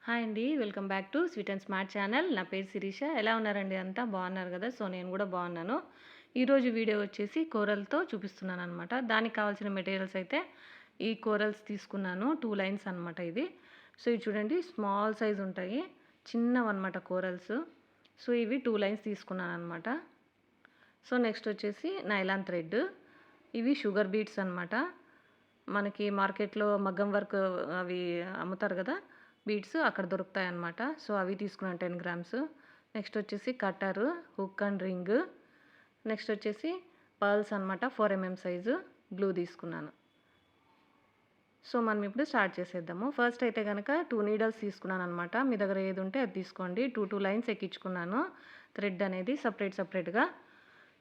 Hi అండి. Welcome back to sweet and smart channel. నా పేరు శిరీష. ఎలా ఉన్నారండి అంతా? బాగున్నారు కదా? సో నేను కూడా బాగున్నాను. ఈరోజు వీడియో వచ్చేసి కూరలతో చూపిస్తున్నాను అనమాట. దానికి కావాల్సిన మెటీరియల్స్ అయితే ఈ కూరల్స్ తీసుకున్నాను. 2 లైన్స్ అనమాట ఇది. సో ఇవి చూడండి, స్మాల్ సైజ్ ఉంటాయి, చిన్నవన్నమాట కూరల్స్. సో ఇవి 2 లైన్స్ తీసుకున్నాను అనమాట. సో నెక్స్ట్ వచ్చేసి నైలాన్ థ్రెడ్. ఇవి షుగర్ బీట్స్ అనమాట. మనకి మార్కెట్లో మగ్గం వర్క్ అవి అమ్ముతారు కదా, బీడ్స్ అక్కడ దొరుకుతాయి అన్నమాట. సో అవి తీసుకున్నాను 10 గ్రామ్స్. నెక్స్ట్ వచ్చేసి కట్టరు, హుక్ అండ్ రింగ్. నెక్స్ట్ వచ్చేసి పర్ల్స్ అనమాట, 4 mm సైజు గ్లూ తీసుకున్నాను. సో మనం ఇప్పుడు స్టార్ట్ చేసేద్దాము. ఫస్ట్ అయితే కనుక 2 నీడల్స్ తీసుకున్నాను అనమాట. మీ దగ్గర ఏది ఉంటే అది తీసుకోండి. 2 లైన్స్ ఎక్కించుకున్నాను థ్రెడ్ అనేది సపరేట్గా.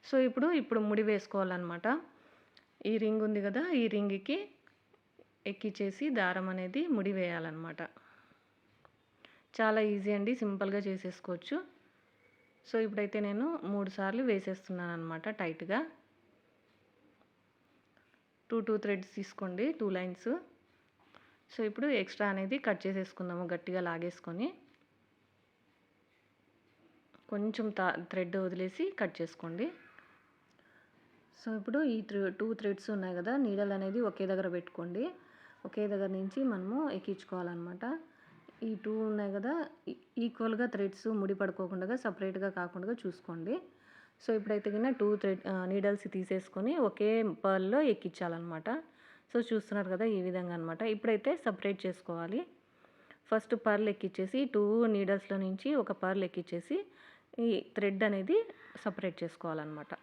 సో ఇప్పుడు ముడి వేసుకోవాలన్నమాట. ఈ రింగ్ ఉంది కదా, ఈ రింగ్కి ఎక్కిచ్చేసి దారం అనేది ముడి వేయాలన్నమాట. చాలా ఈజీ అండి, సింపుల్గా చేసేసుకోవచ్చు. సో ఇప్పుడైతే నేను 3 సార్లు వేసేస్తున్నాను అనమాట టైట్గా. 2 థ్రెడ్స్ తీసుకోండి, 2 లైన్స్. సో ఇప్పుడు ఎక్స్ట్రా అనేది కట్ చేసేసుకుందాము, గట్టిగా లాగేసుకొని కొంచెం థ్రెడ్ వదిలేసి కట్ చేసుకోండి. సో ఇప్పుడు ఈ 2 థ్రెడ్స్ ఉన్నాయి కదా, నీడల్ అనేది ఒకే దగ్గర పెట్టుకోండి. ఒకే దగ్గర నుంచి మనము ఎక్కించుకోవాలన్నమాట. ఈ 2 ఉన్నాయి కదా, ఈక్వల్గా థ్రెడ్స్ ముడి పడుకోకుండా సపరేట్గా కాకుండా చూసుకోండి. సో ఇప్పుడైతే కన్నా 2 నీడల్స్ తీసేసుకొని ఒకే పర్ల్లో ఎక్కించాలన్నమాట. సో చూస్తున్నారు కదా, ఈ విధంగా అనమాట. ఇప్పుడైతే సపరేట్ చేసుకోవాలి. ఫస్ట్ పర్ల్ ఎక్కిచ్చేసి 2 నీడల్స్లో నుంచి ఒక పర్ల్ ఎక్కిచ్చేసి ఈ థ్రెడ్ అనేది సపరేట్ చేసుకోవాలన్నమాట.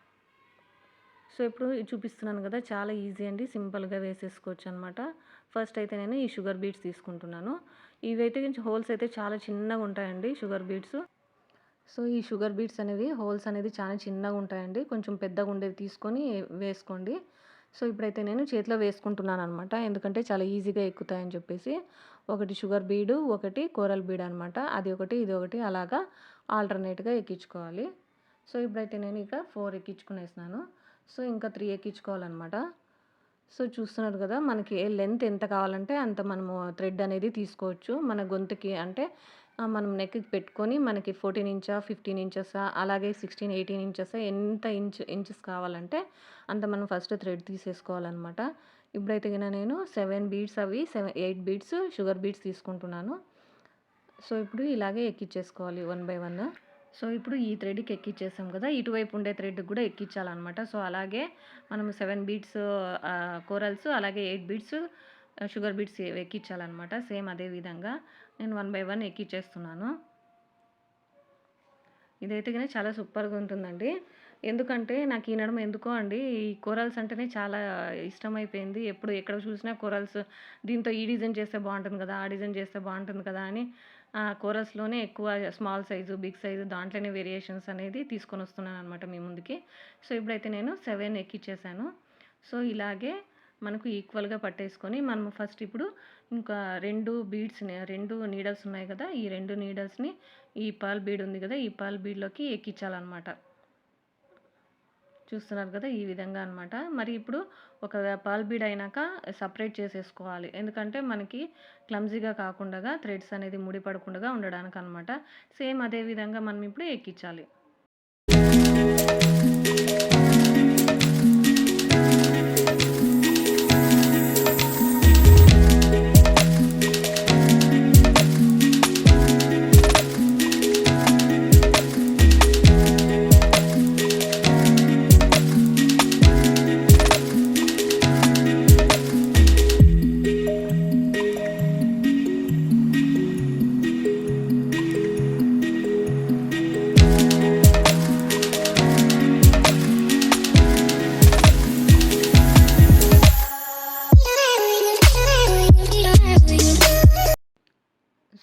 సో ఇప్పుడు చూపిస్తున్నాను కదా, చాలా ఈజీ అండి, సింపుల్గా వేసేసుకోవచ్చు అనమాట. ఫస్ట్ అయితే నేను ఈ షుగర్ బీట్స్ తీసుకుంటున్నాను. ఇవైతే హోల్స్ అయితే చాలా చిన్నగా ఉంటాయండి షుగర్ బీట్స్. సో ఈ షుగర్ బీట్స్ అనేవి హోల్స్ అనేది చాలా చిన్నగా ఉంటాయండి. కొంచెం పెద్దగా ఉండేది తీసుకొని వేసుకోండి. సో ఇప్పుడైతే నేను చేతిలో వేసుకుంటున్నాను అనమాట, ఎందుకంటే చాలా ఈజీగా ఎక్కుతాయని చెప్పేసి. ఒకటి షుగర్ బీడు, ఒకటి కోరల్ బీడ్ అనమాట. అది ఒకటి, ఇది ఒకటి, అలాగా ఆల్టర్నేట్గా ఎక్కించుకోవాలి. సో ఇప్పుడైతే నేను ఇక 4 ఎక్కించుకునేసినాను. సో ఇంకా 3 ఎక్కించుకోవాలన్నమాట. సో చూస్తున్నారు కదా, మనకి లెంత్ ఎంత కావాలంటే అంత మనము థ్రెడ్ అనేది తీసుకోవచ్చు. మన గొంతుకి అంటే మనం నెక్కి పెట్టుకొని మనకి 14 ఇంచా, 15 ఇంచెసా, అలాగే 16, 18 ఇంచెసా, ఎంత ఇంచెస్ కావాలంటే అంత మనం ఫస్ట్ థ్రెడ్ తీసేసుకోవాలన్నమాట. ఇప్పుడైతే కన్నా నేను 7 బీడ్స్, 8 బీడ్స్ షుగర్ బీడ్స్ తీసుకుంటున్నాను. సో ఇప్పుడు ఇలాగే ఎక్కించేసుకోవాలి 1 by 1. సో ఇప్పుడు ఈ థ్రెడ్కి ఎక్కిచ్చేసాం కదా, ఇటువైపు ఉండే థ్రెడ్కి కూడా ఎక్కించాలన్నమాట. సో అలాగే మనం 7 బీడ్స్ కోరల్స్, అలాగే 8 బీడ్స్ షుగర్ బీడ్స్ ఎక్కించాలన్నమాట. సేమ్ అదే విధంగా నేను 1 by 1 ఎక్కిచ్చేస్తున్నాను. ఇదైతే కానీ చాలా సూపర్గా ఉంటుందండి. ఎందుకంటే నాకు ఈ నడుమ ఎందుకో అండి ఈ కోరల్స్ అంటేనే చాలా ఇష్టమైపోయింది. ఎప్పుడు ఎక్కడ చూసినా కోరల్స్, దీంతో ఈ డిజైన్ చేస్తే బాగుంటుంది కదా, ఆ డిజైన్ చేస్తే బాగుంటుంది కదా అని కోరల్స్లోనే ఎక్కువ స్మాల్ సైజు, బిగ్ సైజు దాంట్లోనే వేరియేషన్స్ అనేది తీసుకొని వస్తున్నాను అనమాట మీ ముందుకి. సో ఇప్పుడైతే నేను 7 ఎక్కిచ్చేసాను. సో ఇలాగే మనకు ఈక్వల్గా పట్టేసుకొని మనం ఫస్ట్ ఇప్పుడు ఇంకా 2 నీడల్స్ ఉన్నాయి కదా, ఈ 2 నీడల్స్ని ఈ పర్ల్ బీడ్ ఉంది కదా, ఈ పర్ల్ బీడ్లోకి ఎక్కించాలన్నమాట. చూస్తున్నారు కదా, ఈ విధంగా అనమాట. మరి ఇప్పుడు ఒక పర్ల్ బీడ్ అయినాక సపరేట్ చేసేసుకోవాలి, ఎందుకంటే మనకి క్లమ్జీగా కాకుండా థ్రెడ్స్ అనేది ముడి పడకుండా ఉండడానికి అనమాట. సేమ్ అదే విధంగా మనం ఇప్పుడు ఎక్కించాలి.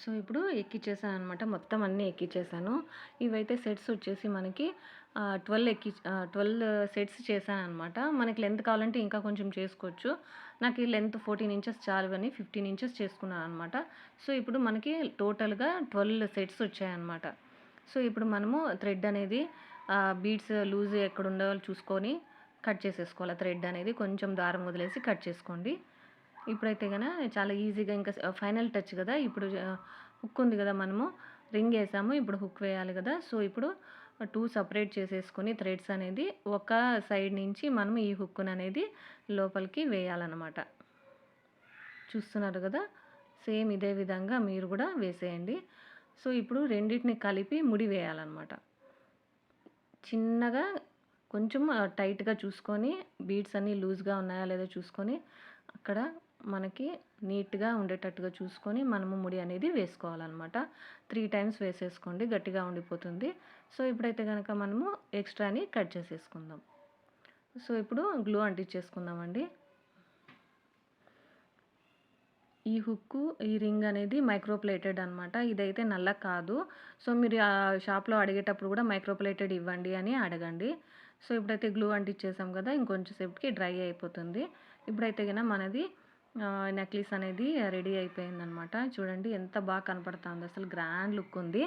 సో ఇప్పుడు ఎక్కిచ్చేసాను అనమాట, మొత్తం అన్నీ ఎక్కిచ్చేసాను. ఇవైతే సెట్స్ వచ్చేసి మనకి 12 సెట్స్ చేశాను అనమాట. మనకి లెంత్ కావాలంటే ఇంకా కొంచెం చేసుకోవచ్చు. నాకు ఈ లెంత్ 14 ఇంచెస్ చాలు అని 15 ఇంచెస్ చేసుకున్నాను అనమాట. సో ఇప్పుడు మనకి టోటల్గా 12 సెట్స్ వచ్చాయన్నమాట. సో ఇప్పుడు మనము థ్రెడ్ అనేది బీడ్స్ లూజ్ ఎక్కడ ఉందో చూసుకొని కట్ చేసేసుకోవాలి. థ్రెడ్ అనేది కొంచెం దారం వదిలేసి కట్ చేసుకోండి. ఇప్పుడైతే కనుక చాలా ఈజీగా ఇంకా ఫైనల్ టచ్ కదా, ఇప్పుడు హుక్ ఉంది కదా, మనము రింగ్ వేసాము, ఇప్పుడు హుక్ వేయాలి కదా. సో ఇప్పుడు 2 సెపరేట్ చేసేసుకొని థ్రెడ్స్ అనేది ఒక సైడ్ నుంచి మనం ఈ హుక్ను అనేది లోపలికి వేయాలన్నమాట. చూస్తున్నారు కదా, సేమ్ ఇదే విధంగా మీరు కూడా వేసేయండి. సో ఇప్పుడు రెండిటిని కలిపి ముడి వేయాలన్నమాట. చిన్నగా కొంచెం టైట్‌గా చూసుకొని, బీడ్స్ అన్నీ లూజ్‌గా ఉన్నాయా లేదో చూసుకొని, అక్కడ మనకి నీట్‌గా ఉండేటట్టుగా చూసుకొని మనము ముడి అనేది వేసుకోవాలన్నమాట. 3 టైమ్స్ వేసేసుకోండి, గట్టిగా ఉండిపోతుంది. సో ఇప్పుడైతే గనక మనము ఎక్స్ట్రాని కట్ చేసేసుకుందాం. సో ఇప్పుడు గ్లూ అంటించేసుకుందామండి. ఈ హుక్కు, ఈ రింగ్ అనేది మైక్రో ప్లేటెడ్ అనమాట. ఇదైతే నల్ల కాదు. సో మీరు షాప్‌లో అడిగేటప్పుడు కూడా మైక్రో ప్లేటెడ్ ఇవ్వండి అని అడగండి. సో ఇప్పుడైతే గ్లూ అంటించేసాం కదా, ఇంకొంచెం సేపటికి డ్రై అయిపోతుంది. ఇప్పుడైతే గన మనది నెక్లెస్ అనేది రెడీ అయిపోయిందనమాట. చూడండి ఎంత బాగా కనపడుతుందో, అసలు గ్రాండ్ లుక్ ఉంది.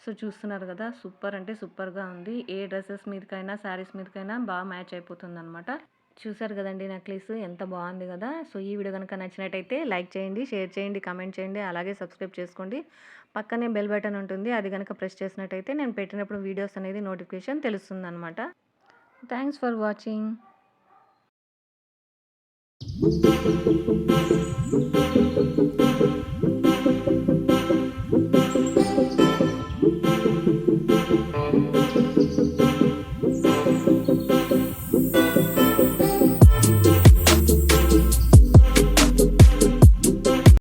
సో చూస్తున్నారు కదా, సూపర్ అంటే సూపర్‌గా ఉంది. ఏ డ్రెసెస్ మీదకైనా, శారీస్ మీదకైనా బాగా మ్యాచ్ అయిపోతుందనమాట. చూసారు కదండీ నెక్లెస్ ఎంత బాగుంది కదా. సో ఈ వీడియో కనుక నచ్చినట్టయితే లైక్ చేయండి, షేర్ చేయండి, కామెంట్ చేయండి, అలాగే సబ్స్క్రైబ్ చేసుకోండి. పక్కనే బెల్ బటన్ ఉంటుంది, అది కనుక ప్రెస్ చేసినట్టయితే నేను పెట్టినప్పుడు వీడియోస్ అనేది నోటిఫికేషన్ తెలుస్తుందన్నమాట. Thanks for watching.